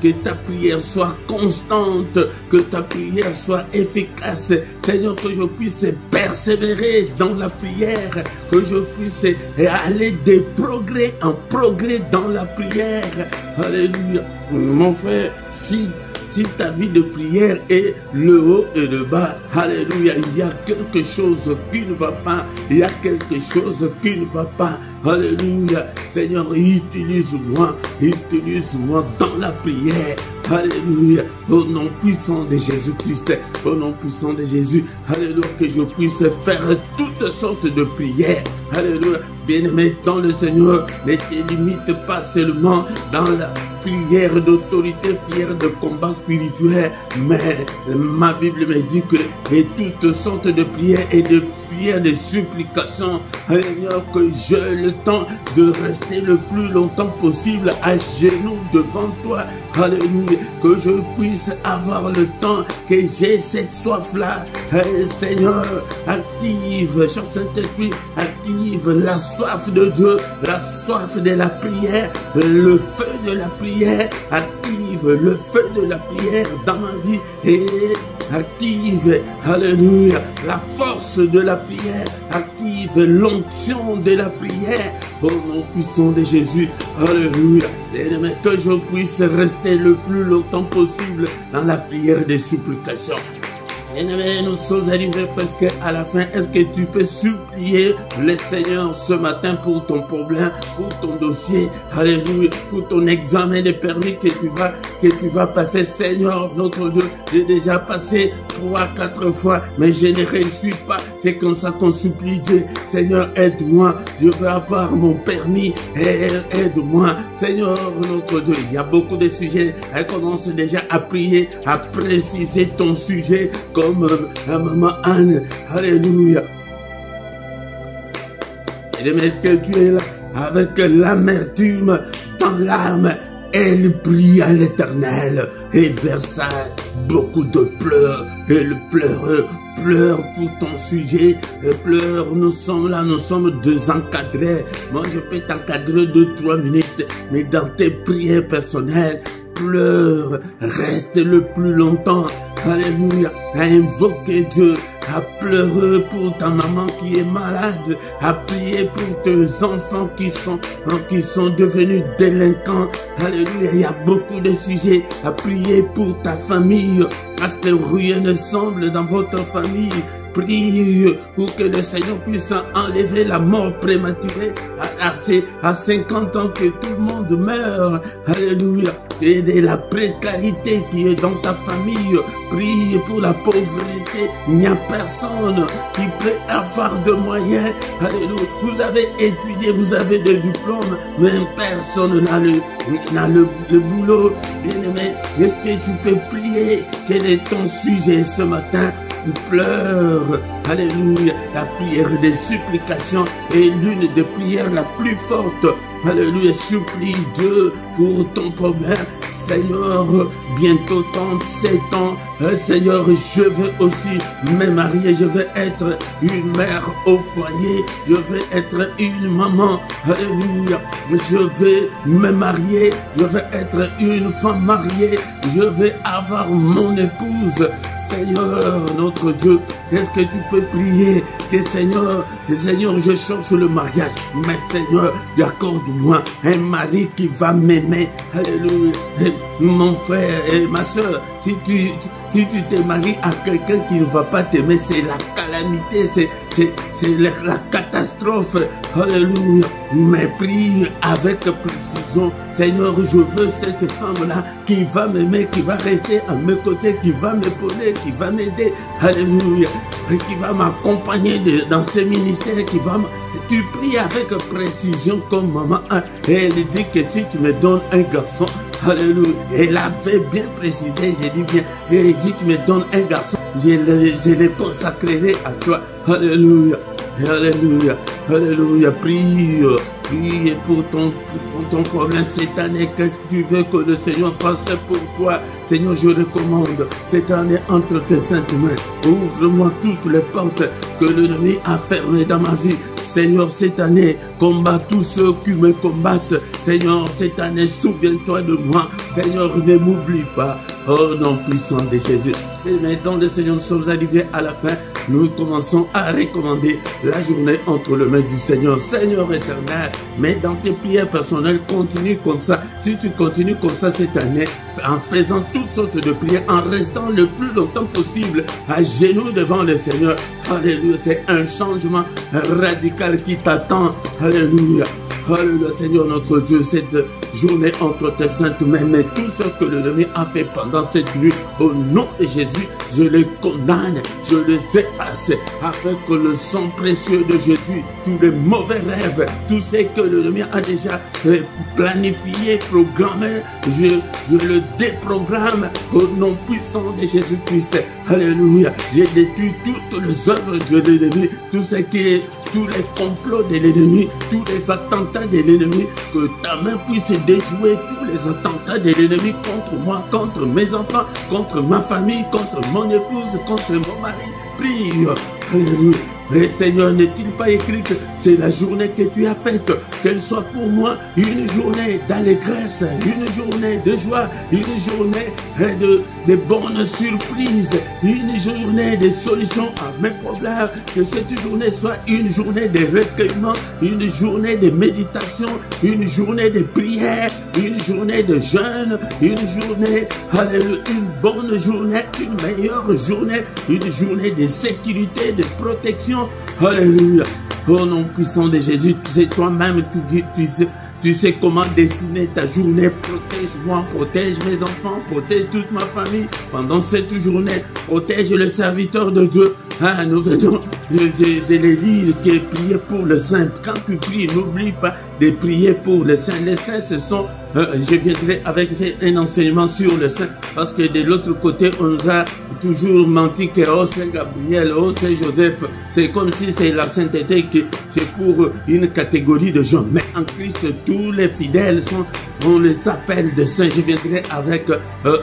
Speaker 1: que ta prière soit constante, que ta prière soit efficace. Seigneur, que je puisse persévérer dans la prière, que je puisse aller de progrès en progrès dans la prière. Alléluia. Mon frère, si ta vie de prière est le haut et le bas, alléluia, il y a quelque chose qui ne va pas, il y a quelque chose qui ne va pas, alléluia. Seigneur, utilise-moi dans la prière, alléluia, au nom puissant de Jésus-Christ, au nom puissant de Jésus, alléluia, que je puisse faire toutes sortes de prières, alléluia. Bien-aimé dans le Seigneur, ne te limite pas seulement dans la prière d'autorité, prière de combat spirituel, mais ma Bible me dit que et toutes sortes de prières et de prières de supplications, Seigneur, que j'ai le temps de rester le plus longtemps possible à genoux devant toi, alléluia, que je puisse avoir le temps, que j'ai cette soif-là, Seigneur, active, cher Saint-Esprit, active la soif de Dieu, la soif de la prière, le feu de la prière, active le feu de la prière dans ma vie et active, alléluia, la force de la prière, active l'onction de la prière, au nom puissant de Jésus, alléluia, que je puisse rester le plus longtemps possible dans la prière des supplications. Bien-aimés, nous sommes arrivés presque à la fin. Est-ce que tu peux supplier le Seigneur ce matin pour ton problème, pour ton dossier, alléluia, pour ton examen de permis que tu vas passer, Seigneur, notre Dieu. J'ai déjà passé 3-4 fois, mais je ne réussis pas. C'est comme ça qu'on supplie Dieu. Seigneur, aide-moi. Je veux avoir mon permis. Aide-moi. Seigneur, notre Dieu. Il y a beaucoup de sujets. Elle commence déjà à prier, à préciser ton sujet comme maman Anne. Alléluia. Et est-ce que tu es là avec l'amertume dans l'âme? elle prie à l'Éternel et versa beaucoup de pleurs. Elle pleure pour ton sujet. Pleure, nous sommes là, nous sommes deux encadrés. Moi, je peux t'encadrer 2-3 minutes, mais dans tes prières personnelles, pleure, reste le plus longtemps. Alléluia, à invoquer Dieu, à pleurer pour ta maman qui est malade, à prier pour tes enfants qui sont devenus délinquants. Alléluia, il y a beaucoup de sujets, à prier pour ta famille, à ce que rien ne semble dans votre famille. Prie pour que le Seigneur puisse enlever la mort prématurée à 50 ans, que tout le monde meurt. Alléluia. Et de la précarité qui est dans ta famille. Prie pour la pauvreté. Il n'y a personne qui peut avoir de moyens. Alléluia. Vous avez étudié, vous avez des diplômes, mais personne n'a le boulot. Bien-aimé, est-ce que tu peux prier? Quel est ton sujet ce matin? Pleure, alléluia. La prière des supplications est l'une des prières la plus forte. Alléluia, supplie Dieu pour ton problème. Seigneur, bientôt 37 ans, Seigneur, je veux aussi me marier, je veux être une mère au foyer, je veux être une maman, alléluia, je veux me marier, je veux être une femme mariée, je veux avoir mon épouse. Seigneur, notre Dieu, est-ce que tu peux prier que Seigneur, je cherche le mariage, mais Seigneur, accorde-moi un mari qui va m'aimer. Alléluia. Mon frère et ma soeur, si tu te maries à quelqu'un qui ne va pas t'aimer, c'est la calamité, c'est la catastrophe. Alléluia. Mais prie avec précision. Seigneur, je veux cette femme-là qui va m'aimer, qui va rester à mes côtés, qui va m'épauler, qui va m'aider. Alléluia. Et qui va m'accompagner dans ce ministère, tu pries avec précision comme maman. Et elle dit que si tu me donnes un garçon, alléluia, elle avait bien précisé, j'ai dit bien, et elle dit tu me donnes un garçon, je le consacrerai à toi. Alléluia, alléluia, alléluia, prie pour ton problème cette année. Qu'est-ce que tu veux que le Seigneur fasse pour toi? Seigneur, je recommande cette année entre tes saintes mains. Ouvre-moi toutes les portes que l'ennemi a fermées dans ma vie. Seigneur, cette année, combat tous ceux qui me combattent. Seigneur, cette année, souviens-toi de moi. Seigneur, ne m'oublie pas. Oh nom puissant de Jésus. Et maintenant, le Seigneur, nous sommes arrivés à la fin. Nous commençons à recommander la journée entre les mains du Seigneur. Seigneur éternel, mais dans tes prières personnelles, continue comme ça. Si tu continues comme ça cette année, en faisant toutes sortes de prières, en restant le plus longtemps possible à genoux devant le Seigneur. Alléluia, c'est un changement radical qui t'attend. Alléluia. Alléluia, Seigneur notre Dieu, cette journée entre tes saintes mains, mais tout ce que l'ennemi a fait pendant cette nuit, au nom de Jésus, je les condamne, je les efface, afin que le sang précieux de Jésus, tous les mauvais rêves, tout ce que l'ennemi a déjà planifié, programmé, je le déprogramme au nom puissant de Jésus-Christ. Alléluia, j'ai détruit toutes les œuvres de l'ennemi, tout ce qui est tous les complots de l'ennemi, tous les attentats de l'ennemi, que ta main puisse déjouer tous les attentats de l'ennemi contre moi, contre mes enfants, contre ma famille, contre mon épouse, contre mon mari. Prie. Alléluia. Mais Seigneur, n'est-il pas écrit que c'est la journée que tu as faite, qu'elle soit pour moi une journée d'allégresse, une journée de joie, une journée de bonnes surprises, une journée de solutions à mes problèmes, que cette journée soit une journée de recueillement, une journée de méditation, une journée de prière, une journée de jeûne, une journée, alléluia, une bonne journée, une meilleure journée, une journée de sécurité, de protection. Alléluia. Au nom puissant de Jésus, c'est toi-même, tu sais comment dessiner ta journée. Protège-moi, protège mes enfants, protège toute ma famille pendant cette journée. Protège le serviteur de Dieu. Ah, nous venons de les dire qui est prié pour le saint. Quand tu pries, n'oublie pas de prier pour les saints. Les saints, ce sont je viendrai avec un enseignement sur le Saint, parce que de l'autre côté, on nous a toujours menti que oh Saint Gabriel, oh Saint Joseph, c'est comme si c'est la sainteté que c'est pour une catégorie de gens. Mais en Christ, tous les fidèles sont, on les appelle de saints. Je viendrai avec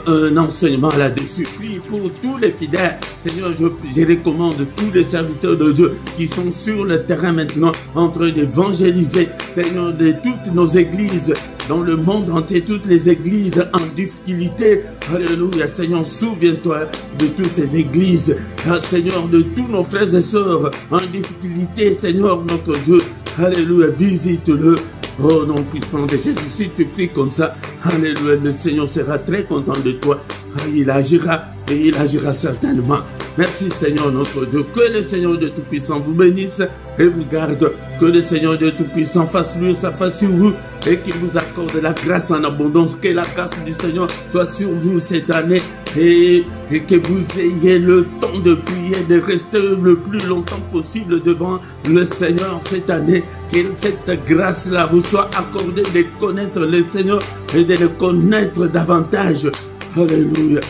Speaker 1: un enseignement là-dessus. Puis pour tous les fidèles, Seigneur, je recommande tous les serviteurs de Dieu qui sont sur le terrain maintenant en train d'évangéliser, Seigneur, de toutes nos églises dans le monde entier, toutes les églises en difficulté. Alléluia, Seigneur, souviens-toi de toutes ces églises, Seigneur, de tous nos frères et sœurs en difficulté, Seigneur, notre Dieu. Alléluia, visite-le. Oh nom puissant de Jésus, si tu pries comme ça, alléluia, le Seigneur sera très content de toi. Il agira et il agira certainement. Merci Seigneur notre Dieu. Que le Seigneur de Tout-Puissant vous bénisse et vous garde. Que le Seigneur de Tout-Puissant fasse luire sa face sur vous et qu'il vous accorde la grâce en abondance. Que la grâce du Seigneur soit sur vous cette année et que vous ayez le temps de prier, de rester le plus longtemps possible devant le Seigneur cette année. Que cette grâce-là vous soit accordée de connaître le Seigneur et de le connaître davantage. Alléluia.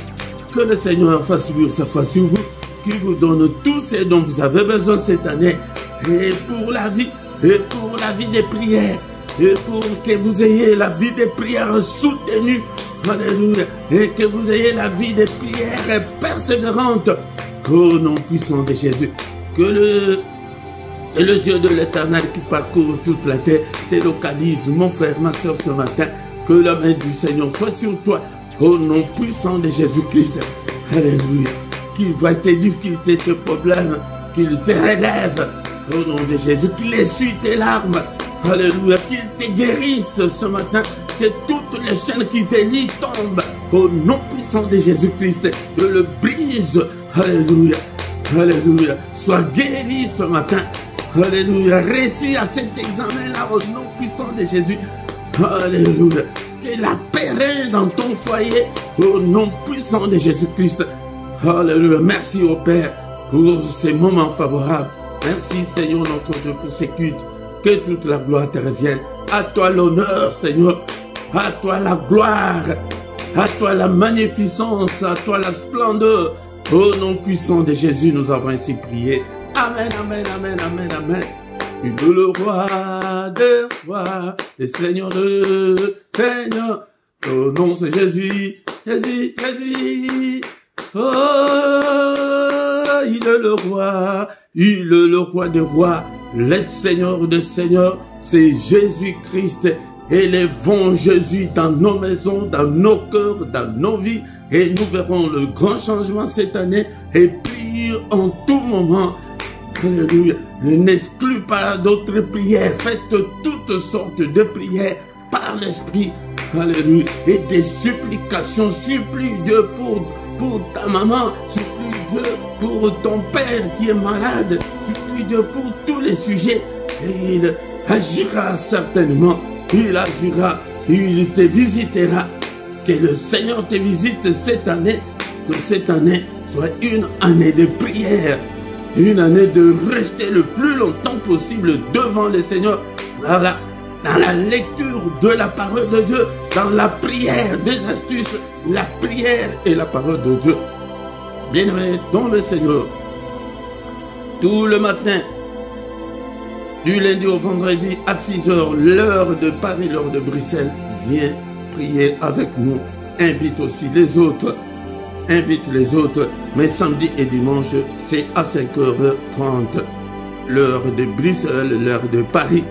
Speaker 1: Que le Seigneur fasse luire sa face sur vous, qu'il vous donne tout ce dont vous avez besoin cette année, et pour la vie des prières, et pour que vous ayez la vie des prières soutenue, alléluia, et que vous ayez la vie des prières persévérantes, au nom puissant de Jésus. Que le yeux de l'Éternel qui parcourt toute la terre te localise, mon frère, ma soeur, ce matin. Que la main du Seigneur soit sur toi, au nom puissant de Jésus-Christ. Alléluia. Qu'il voit tes difficultés, tes problèmes, qu'il te relève, au nom de Jésus. Qu'il essuie tes larmes. Alléluia. Qu'il te guérisse ce matin. Que toutes les chaînes qui te lient tombent, au nom puissant de Jésus-Christ. Que le brise. Alléluia. Alléluia. Sois guéri ce matin. Alléluia. Réussis à cet examen-là, au nom puissant de Jésus. Alléluia. Que la paix règne dans ton foyer, au nom puissant de Jésus-Christ. Alléluia. Merci au Père pour ces moments favorables. Merci Seigneur notre Dieu pour ces cultes. Que toute la gloire te revienne. À toi l'honneur Seigneur. À toi la gloire. À toi la magnificence. À toi la splendeur. Au nom puissant de Jésus, nous avons ainsi prié. Amen, amen, amen, amen, amen. Il est le roi des rois, le Seigneur de Seigneur. Oh non, c'est Jésus, Jésus, Jésus. Oh, il est le roi des rois, le Seigneur des seigneurs. C'est Jésus-Christ. Élevons Jésus dans nos maisons, dans nos cœurs, dans nos vies. Et nous verrons le grand changement cette année. Et prions en tout moment. Alléluia. N'exclus pas d'autres prières. Faites toutes sortes de prières par l'Esprit. Alléluia. Et des supplications. Supplie Dieu pour ta maman. Supplie Dieu pour ton père qui est malade. Supplie Dieu pour tous les sujets. Et il agira certainement. Il agira. Il te visitera. Que le Seigneur te visite cette année. Que cette année soit une année de prière. Une année de rester le plus longtemps possible devant le Seigneur, dans la lecture de la parole de Dieu, dans la prière, des astuces, la prière et la parole de Dieu. Bien-aimés dans le Seigneur, tout le matin, du lundi au vendredi à 6 h, l'heure de Paris, l'heure de Bruxelles, viens prier avec nous. Invite aussi les autres. Invite les autres, mais samedi et dimanche, c'est à 5h30, l'heure de Bruxelles, l'heure de Paris.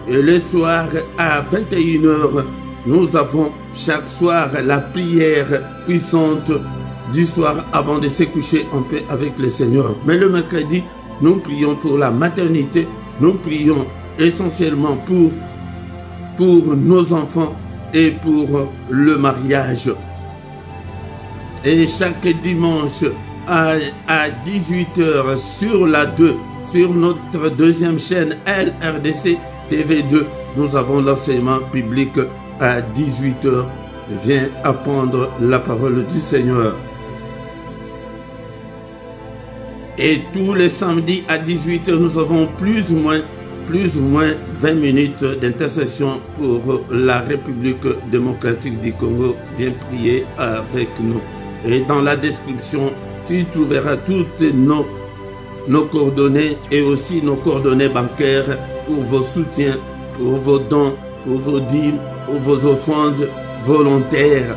Speaker 1: Et le soir, à 21 h, nous avons chaque soir la prière puissante du soir avant de se coucher en paix avec le Seigneur. Mais le mercredi, nous prions pour la maternité, nous prions essentiellement pour nos enfants et pour le mariage. Et chaque dimanche à 18 h sur la 2, sur notre deuxième chaîne LRDC TV2, nous avons l'enseignement biblique à 18 h. Viens apprendre la parole du Seigneur. Et tous les samedis à 18 h, nous avons plus ou moins plus ou moins 20 minutes d'intercession pour la République démocratique du Congo. Viens prier avec nous. Et dans la description, tu trouveras toutes nos coordonnées et aussi nos coordonnées bancaires pour vos soutiens, pour vos dons, pour vos dîmes, pour vos offrandes volontaires.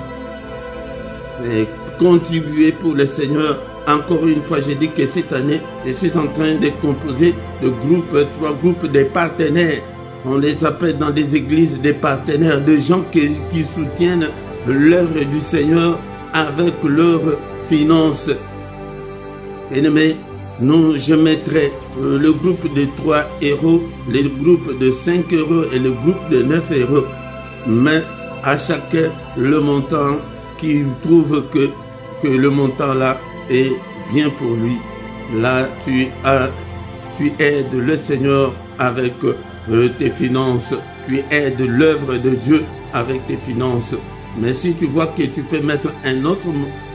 Speaker 1: Et contribuer pour le Seigneur. Encore une fois, j'ai dit que cette année, je suis en train de composer de groupes, 3 groupes de partenaires. On les appelle dans des églises des partenaires, des gens qui soutiennent l'œuvre du Seigneur avec leurs finances. Bien-aimés, je mettrai le groupe de 3 euros, le groupe de 5 euros et le groupe de 9 euros. Mais à chacun le montant qui trouve que le montant là est bien pour lui. Là, tu aides le Seigneur avec tes finances. Tu aides l'œuvre de Dieu avec tes finances. Mais si tu vois que tu peux mettre un autre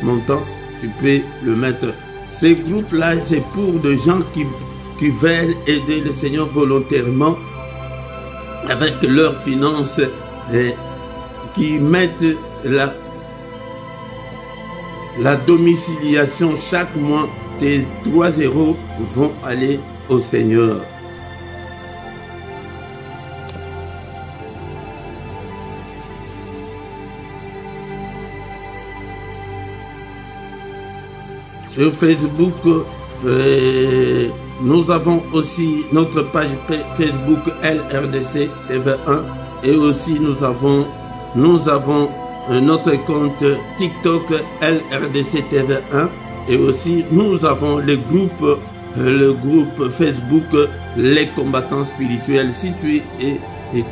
Speaker 1: montant, tu peux le mettre. Ces groupes-là, c'est pour des gens qui veulent aider le Seigneur volontairement avec leurs finances et qui mettent la domiciliation chaque mois. Tes 3 euros vont aller au Seigneur. Sur Facebook, nous avons aussi notre page Facebook LRDC TV1 et aussi nous avons notre compte TikTok LRDC TV1 et aussi nous avons le groupe Facebook Les Combattants Spirituels. Si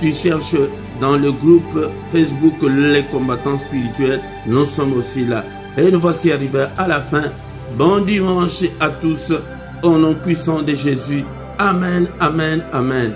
Speaker 1: tu cherches dans le groupe Facebook Les Combattants Spirituels, nous sommes aussi là. Et nous voici arrivés à la fin. Bon dimanche à tous, au nom puissant de Jésus. Amen, amen, amen.